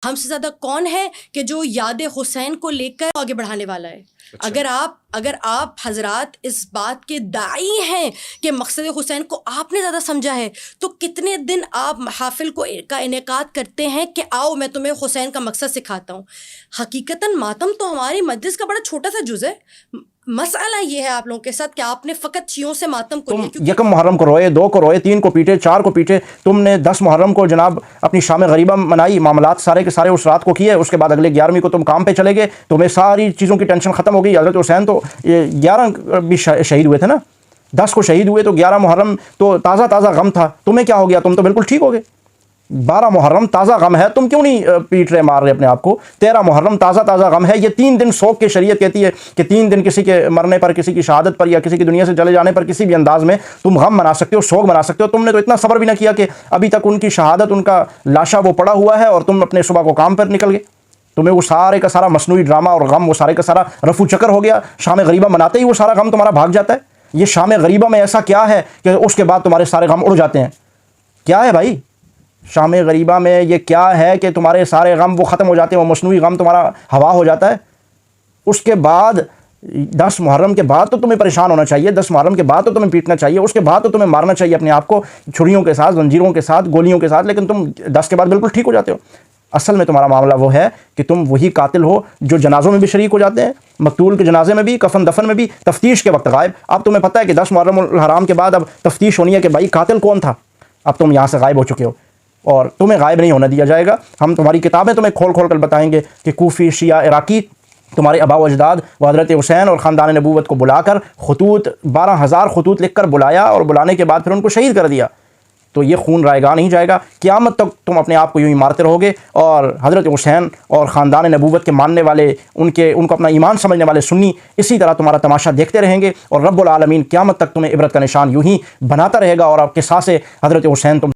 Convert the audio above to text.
ہم سے زیادہ کون ہے کہ جو یاد حسین کو لے کر آگے بڑھانے والا ہے؟ اگر آپ حضرات اس بات کے داعی ہیں کہ مقصد حسین کو آپ نے زیادہ سمجھا ہے، تو کتنے دن آپ محافل کا انعقاد کرتے ہیں کہ آؤ میں تمہیں حسین کا مقصد سکھاتا ہوں؟ حقیقتاً ماتم تو ہماری مجلس کا بڑا چھوٹا سا جز ہے۔ مسئلہ یہ ہے آپ لوگوں کے ساتھ کہ آپ نے فقط شیعوں سے ماتم کو تم یکم محرم کو روئے، 2 کو روئے، 3 کو پیٹے، 4 کو پیٹے، تم نے 10 محرم کو جناب اپنی شام غریبہ منائی، معاملات سارے کے سارے اس رات کو کیے، اس کے بعد اگلے 11ویں کو تم کام پہ چلے گئے، تمہیں ساری چیزوں کی ٹینشن ختم ہو گئی۔ حضرت حسین تو 11 بھی شہید ہوئے تھے نا، 10 کو شہید ہوئے تو 11 محرم تو تازہ تازہ غم تھا، تمہیں کیا ہو گیا؟ تم تو بالکل ٹھیک ہو گئے۔ 12 محرم تازہ غم ہے، تم کیوں نہیں پیٹ رہے، مار رہے اپنے آپ کو؟ 13 محرم تازہ تازہ غم ہے۔ یہ 3 دن سوگ کے شریعت کہتی ہے کہ 3 دن کسی کے مرنے پر، کسی کی شہادت پر، یا کسی کی دنیا سے چلے جانے پر کسی بھی انداز میں تم غم منا سکتے ہو، سوگ منا سکتے ہو۔ تم نے تو اتنا صبر بھی نہ کیا کہ ابھی تک ان کی شہادت، ان کا لاشا وہ پڑا ہوا ہے، اور تم اپنے صبح کو کام پر نکل گئے۔ تمہیں وہ سارے کا سارا مصنوعی ڈرامہ اور غم، وہ سارے کا سارا رفو چکر ہو گیا۔ شام غریبہ مناتے ہی وہ سارا غم تمہارا بھاگ جاتا ہے۔ یہ شام غریبہ میں ایسا کیا ہے کہ اس کے بعد تمہارے سارے غم اڑ جاتے ہیں؟ کیا ہے بھائی شام غریبہ میں؟ یہ کیا ہے کہ تمہارے سارے غم وہ ختم ہو جاتے ہیں، وہ مصنوعی غم تمہارا ہوا ہو جاتا ہے؟ اس کے بعد 10 محرم کے بعد تو تمہیں پریشان ہونا چاہیے، 10 محرم کے بعد تو تمہیں پیٹنا چاہیے، اس کے بعد تو تمہیں مارنا چاہیے اپنے آپ کو چھریوں کے ساتھ، زنجیروں کے ساتھ، گولیوں کے ساتھ، لیکن تم 10 کے بعد بالکل ٹھیک ہو جاتے ہو۔ اصل میں تمہارا معاملہ وہ ہے کہ تم وہی قاتل ہو جو جنازوں میں بھی شریک ہو جاتے ہیں، مقتول کے جنازے میں بھی، کفن دفن میں بھی، تفتیش کے وقت غائب۔ اب تمہیں پتہ ہے کہ 10 محرم الحرام کے بعد اب تفتیش ہونی ہے کہ بھائی قاتل کون تھا۔ اب تم یہاں سے غائب ہو چکے ہو اور تمہیں غائب نہیں ہونے دیا جائے گا۔ ہم تمہاری کتابیں تمہیں کھول کھول کر بتائیں گے کہ کوفی، شیعہ، عراقی تمہارے آباء و اجداد و حضرت حسین اور خاندان نبوت کو بلا کر خطوط 12,000 خطوط لکھ کر بلایا، اور بلانے کے بعد پھر ان کو شہید کر دیا۔ تو یہ خون رائے گاہ نہیں جائے گا، قیامت تک تم اپنے آپ کو یوں ہی مارتے رہو گے۔ اور حضرت حسین اور خاندان نبوت کے ماننے والے، ان کو اپنا ایمان سمجھنے والے سنی اسی طرح تمہارا تماشا دیکھتے رہیں گے، اور رب العالمین قیامت تک تمہیں عبرت کا نشان یوں ہی بناتا رہے گا، اور آپ کے ساتھ حضرت حسین تم